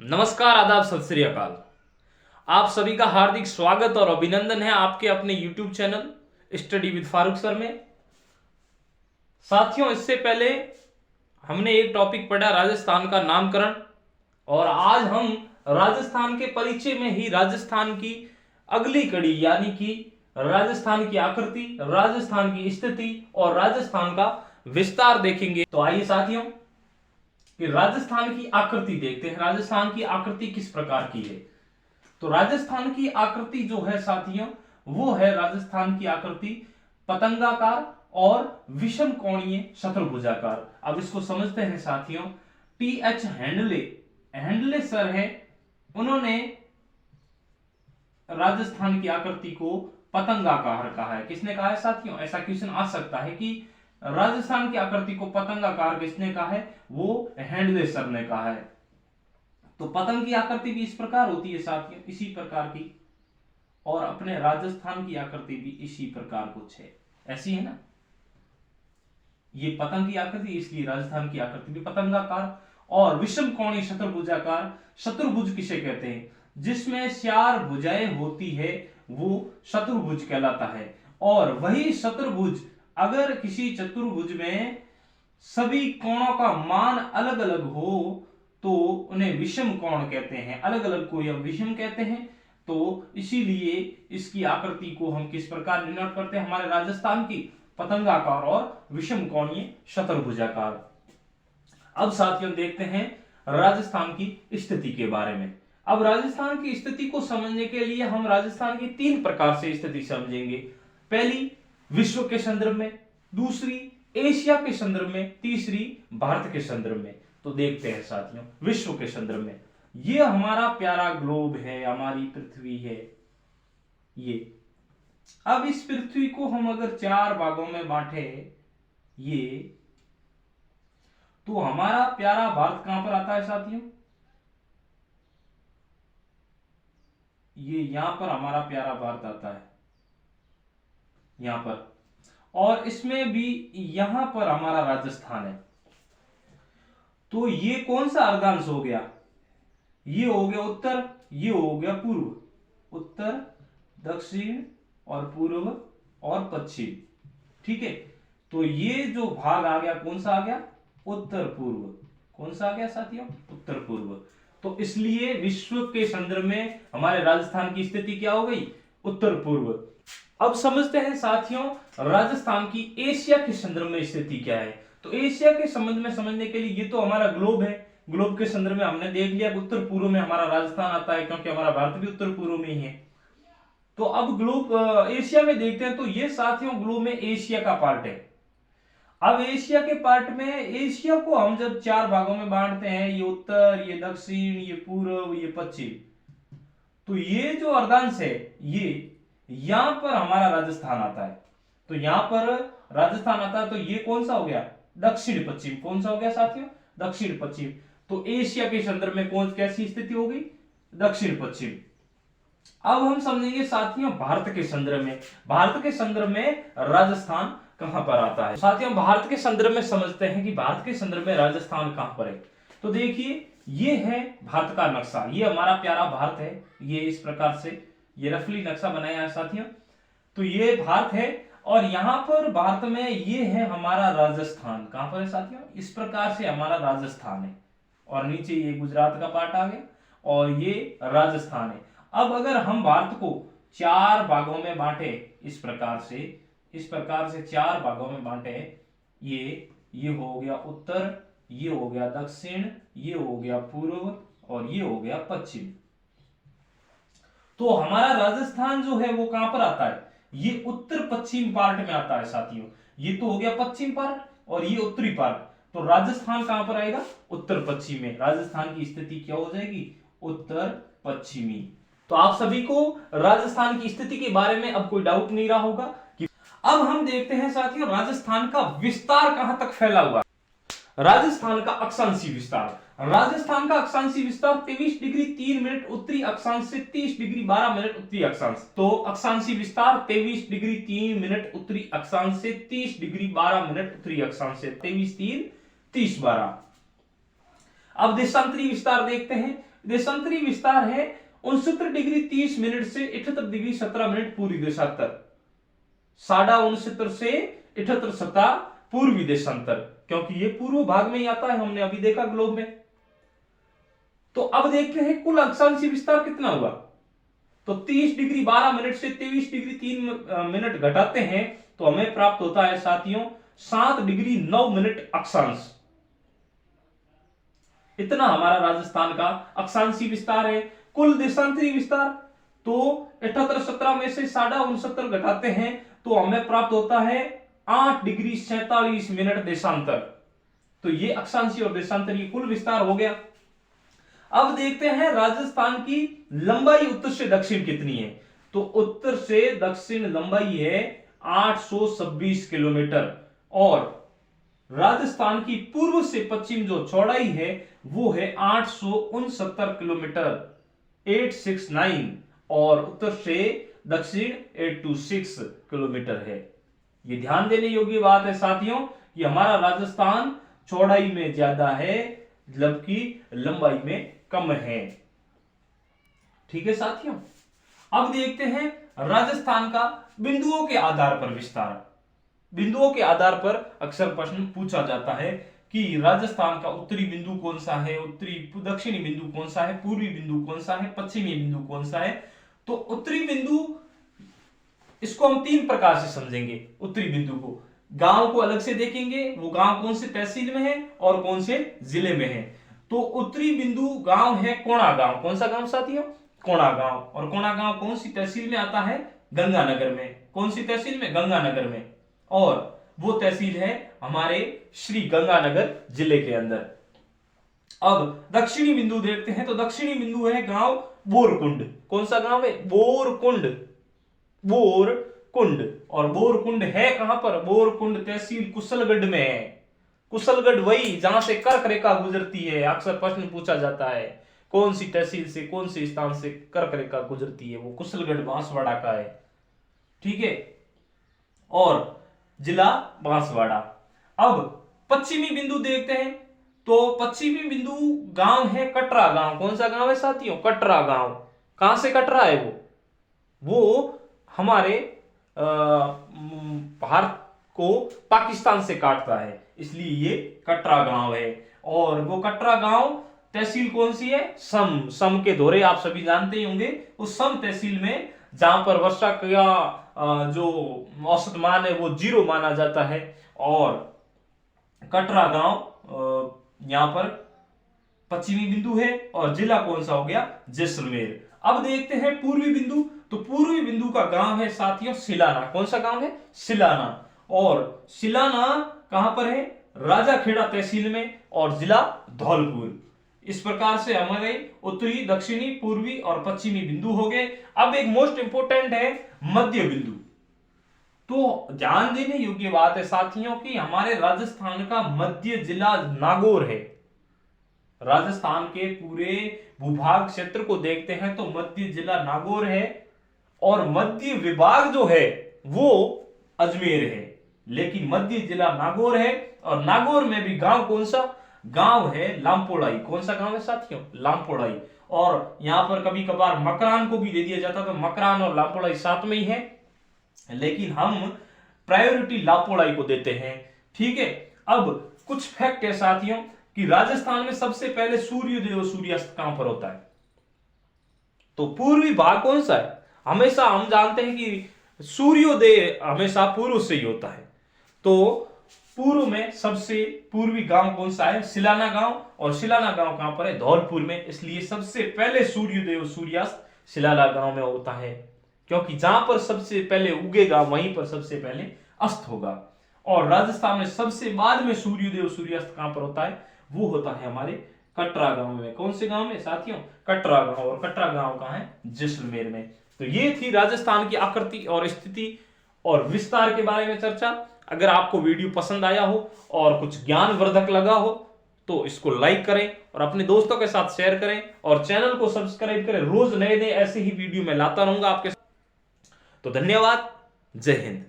नमस्कार, आदाब, सत श्री अकाल। आप सभी का हार्दिक स्वागत और अभिनंदन है आपके अपने YouTube channel study with Farooq sir में। साथियों, इससे पहले हमने एक टॉपिक पढ़ा राजस्थान का नामकरण, और आज हम राजस्थान के परिचय में ही राजस्थान की अगली कड़ी यानी कि राजस्थान की आकृति, राजस्थान की स्थिति और राजस्थान का विस्तार देखेंगे। तो आइए साथियों कि राजस्थान की आकृति देखते हैं। राजस्थान की आकृति किस प्रकार की है? तो राजस्थान की आकृति जो है साथियों, वो है राजस्थान की आकृति पतंगाकार और विषम कोणीय शत्रुभुजाकार। अब इसको समझते हैं साथियों। टी.एच. हैंडले सर है, उन्होंने राजस्थान की आकृति को पतंगाकार कहा है। किसने कहा है साथियों? ऐसा क्वेश्चन आ सकता है कि राजस्थान की आकृति को पतंगाकार किसने कहा है? वो हैंडले सर ने कहा है। तो पतंग की आकृति भी इस प्रकार होती है साथियों, इसी प्रकार की, और अपने राजस्थान की आकृति भी इसी प्रकार कुछ है, ऐसी है ना। ये पतंग की आकृति, इसलिए राजस्थान की आकृति भी पतंगाकार। और विषम कोणीय शत्रुभुजाकार, शत्रुभुज किसे कहते हैं? जिसमें 4 भुजाएं होती है वो शत्रुभुज कहलाता है। और वही शत्रुभुज अगर किसी चतुर्भुज में सभी कोणों का मान अलग अलग हो तो उन्हें विषम कोण कहते हैं। अलग अलग को हम विषम कहते हैं। तो इसीलिए इसकी आकृति को हम किस प्रकार डिनोट करते हैं? हमारे राजस्थान की पतंगाकार और विषम कोणीय शत्रुभुजाकार। अब साथियों देखते हैं राजस्थान की स्थिति के बारे में। अब राजस्थान की स्थिति को समझने के लिए हम राजस्थान की 3 प्रकार से स्थिति समझेंगे। पहली विश्व के संदर्भ में, दूसरी एशिया के संदर्भ में, तीसरी भारत के संदर्भ में। तो देखते हैं साथियों विश्व के संदर्भ में। ये हमारा प्यारा ग्लोब है, हमारी पृथ्वी है ये। अब इस पृथ्वी को हम अगर 4 भागों में बांटे ये, तो हमारा प्यारा भारत कहां पर आता है साथियों? ये यहां पर हमारा प्यारा भारत आता है, यहां पर। और इसमें भी यहां पर हमारा राजस्थान है। तो ये कौन सा अर्धांश हो गया? ये हो गया उत्तर, ये हो गया पूर्व। उत्तर, दक्षिण और पूर्व और पश्चिम, ठीक है। तो ये जो भाग आ गया कौन सा आ गया? उत्तर पूर्व। कौन सा आ गया साथियों? उत्तर पूर्व। तो इसलिए विश्व के संदर्भ में हमारे राजस्थान की स्थिति क्या हो गई? उत्तर पूर्व। अब समझते हैं साथियों राजस्थान की एशिया के संदर्भ में स्थिति क्या है। तो एशिया के संबंध में समझने के लिए, ये तो हमारा ग्लोब है, ग्लोब के संदर्भ में हमने देख लिया उत्तर पूर्व में हमारा राजस्थान आता है, क्योंकि हमारा भारत भी उत्तर पूर्व में ही है। तो अब ग्लोब एशिया में देखते हैं। तो ये साथियों ग्लोब में एशिया का पार्ट है। अब एशिया के पार्ट में, एशिया को हम जब 4 भागों में बांटते हैं, ये उत्तर, ये दक्षिण, ये पूर्व, ये पश्चिम, तो ये जो अर्धांश है ये यहां पर हमारा राजस्थान आता है। तो यहां पर राजस्थान आता है, तो ये कौन सा हो गया? दक्षिण पश्चिम। कौन सा हो गया साथियों? दक्षिण पश्चिम। तो एशिया के संदर्भ में कौन कैसी स्थिति होगी? दक्षिण पश्चिम। अब हम समझेंगे साथियों भारत के संदर्भ में। भारत के संदर्भ में राजस्थान कहां पर आता है? साथियों भारत के संदर्भ में समझते हैं कि भारत के संदर्भ में राजस्थान कहां पर है। तो देखिए ये है भारत का नक्शा, ये हमारा प्यारा भारत है। ये इस प्रकार से ये रफली नक्शा बनाया है साथियों। तो ये भारत है, और यहां पर भारत में ये है हमारा राजस्थान। कहां पर है साथियों? इस प्रकार से हमारा राजस्थान है, और नीचे ये गुजरात का पार्ट आ गया, और ये राजस्थान है। अब अगर हम भारत को 4 भागों में बांटे, इस प्रकार से 4 भागों में बांटे, ये हो गया उत्तर, ये हो गया दक्षिण, ये हो गया पूर्व, और ये हो गया पश्चिम। तो हमारा राजस्थान जो है वो कहां पर आता है? ये उत्तर पश्चिम पार्ट में आता है साथियों। ये तो हो गया पश्चिम पार्ट, और ये उत्तरी पार्ट। तो राजस्थान कहां पर आएगा? उत्तर पश्चिम में। राजस्थान की स्थिति क्या हो जाएगी? उत्तर पश्चिमी। तो आप सभी को राजस्थान की स्थिति के बारे में अब कोई डाउट नहीं रहा होगा कि अब हम देखते हैं साथियों राजस्थान का विस्तार कहां तक फैला हुआ है। राजस्थान का अक्षांशीय विस्तार। राजस्थान का अक्षांशीय विस्तार 23 डिग्री 3 मिनट उत्तरी अक्षांश से 30 डिग्री 12 मिनट उत्तरी अक्षांश। तो अक्षांशीय विस्तार 23 डिग्री 3 मिनट उत्तरी अक्षांश से 30 डिग्री 12 मिनट उत्तरी अक्षांश से 23 3 30 12। अब देशांतरी विस्तार देखते हैं। देशांतरी विस्तार है 69 डिग्री 30 मिनट से 78 डिग्री 17 मिनट पूर्वी देशांतर। 69.5 से 78 सतह पूर्वी देशांतर, क्योंकि ये पूर्व भाग में ही आता है, हमने अभी देखा ग्लोब में। तो अब देखते हैं कुल अक्षांशीय विस्तार कितना हुआ। तो 30 डिग्री 12 मिनट से 23 डिग्री 3 मिनट घटाते हैं तो हमें प्राप्त होता है साथियों 7 डिग्री 9 मिनट अक्षांश। इतना हमारा राजस्थान का अक्षांशीय विस्तार है। कुल देशांतरी विस्तार तो 78 17 में से 69.5 घटाते हैं तो हमें प्राप्त होता है 8 डिग्री 47 मिनट देशांतर। तो ये अक्षांशीय और देशांतरीय कुल विस्तार हो गया। अब देखते हैं राजस्थान की लंबाई उत्तर से दक्षिण कितनी है। तो उत्तर से दक्षिण लंबाई है 826 किलोमीटर और राजस्थान की पूर्व से पश्चिम जो चौड़ाई है वो है 869 किलोमीटर 869 और उत्तर से दक्षिण 826 किलोमीटर है। ये ध्यान देने योग्य बात है साथियों कि हमारा राजस्थान चौड़ाई में ज्यादा है जबकि लंबाई में कम है। ठीक है साथियों, अब देखते हैं राजस्थान का बिंदुओं के आधार पर विस्तार। बिंदुओं के आधार पर अक्सर प्रश्न पूछा जाता है कि राजस्थान का उत्तरी बिंदु कौन सा है, दक्षिणी बिंदु कौन सा है, पूर्वी बिंदु कौन सा है, पश्चिमी बिंदु कौन सा है। तो उत्तरी बिंदु इसको हम 3 प्रकार से समझेंगे। उत्तरी बिंदु को गांव को अलग से देखेंगे, वो गांव कौन से तहसील में है और कौन से जिले में है। तो उत्तरी बिंदु गांव है कोणा गांव। कौन सा गांव साथियों? कोणा गांव। और कोणा गांव कौन सी तहसील में आता है? गंगानगर में। कौन सी तहसील में? गंगानगर में। और वो तहसील है हमारे श्री गंगानगर जिले के अंदर। अब दक्षिणी बिंदु देखते हैं। तो दक्षिणी बिंदु है गांव बोरकुंड। कौन सा गांव है? बोरकुंड। बोरकुंड। और बोरकुंड है कहां पर? बोरकुंड तहसील कुशलगढ़ में है। कुशलगढ़ वही जहां से कर्क रेखा गुजरती है। अक्सर प्रश्न पूछा जाता है कौन सी तहसील से, कौन से स्थान से कर्क रेखा गुजरती है, वो कुशलगढ़ बांसवाड़ा का है। ठीक है, और जिला बांसवाड़ा। अब पश्चिमी बिंदु देखते हैं। तो पश्चिमी बिंदु गांव है कटरा गांव। कौन सा गांव है साथियों? कटरा गांव। कहां से कटरा है वो हमारे भारत को पाकिस्तान से काटता है, इसलिए ये कटरा गांव है। और वो कटरा गांव तहसील कौन सी है? सम। सम के दौरे आप सभी जानते ही होंगे। उस सम तहसील में जहां पर वर्षा का जो औसत मान है वो 0 माना जाता है। और कटरा गांव यहां पर पश्चिमी बिंदु है। और जिला कौन सा हो गया? जैसलमेर। अब देखते हैं पूर्वी बिंदु। तो पूर्वी बिंदु का गांव है साथियों सिलाना। कौन सा गांव है? सिलाना। और सिलाना कहां पर है? राजाखेड़ा तहसील में और जिला धौलपुर। इस प्रकार से हमारे उत्तरी, दक्षिणी, पूर्वी और पश्चिमी बिंदु हो गए। अब एक मोस्ट इंपोर्टेंट है मध्य बिंदु। तो ध्यान देने योग्य बात है साथियों कि हमारे राजस्थान का मध्य जिला नागौर है। राजस्थान के पूरे भूभाग क्षेत्र को देखते हैं तो मध्य जिला नागौर है और मध्य विभाग जो है वो अजमेर है, लेकिन मध्य जिला नागौर है। और नागौर में भी गांव कौन सा? गांव है लामपोड़ाई। कौन सा गांव है साथियों? लामपोड़ाई। और यहां पर कभी कभार मकरान को भी दे दिया जाता, तो मकरान और लामपोड़ाई साथ में ही है, लेकिन हम प्रायोरिटी लामपोड़ाई को देते हैं। ठीक है, अब कुछ फैक्ट है साथियों कि राजस्थान में सबसे पहले सूर्योदय और सूर्यास्त कहां पर होता है? तो पूर्वी भाग कौन सा है? हमेशा हम जानते हैं कि सूर्योदय हमेशा पूर्व से ही होता है। तो पूर्व में सबसे पूर्वी गांव कौन सा है? सिलाना गांव। और सिलाना गांव कहां पर है? धौलपुर में। इसलिए सबसे पहले सूर्योदय और सूर्यास्त सिलाना गांव में होता है, क्योंकि जहां पर सबसे पहले उगेगा वहीं पर सबसे पहले अस्त होगा। और राजस्थान में सबसे बाद में सूर्योदय और सूर्यास्त कहां पर होता है? वो होता है हमारे कटरा गांव में। कौन से गांव में साथियों? कटरा गांव। और कटरा गांव कहां है? जैसलमेर में। तो ये थी राजस्थान की आकृति और स्थिति और विस्तार के बारे में चर्चा। अगर आपको वीडियो पसंद आया हो और कुछ ज्ञानवर्धक लगा हो तो इसको लाइक करें और अपने दोस्तों के साथ शेयर करें और चैनल को सब्सक्राइब करें। रोज नए नए ऐसे ही वीडियो मैं लाता रहूंगा आपके साथ। तो धन्यवाद। जय हिंद।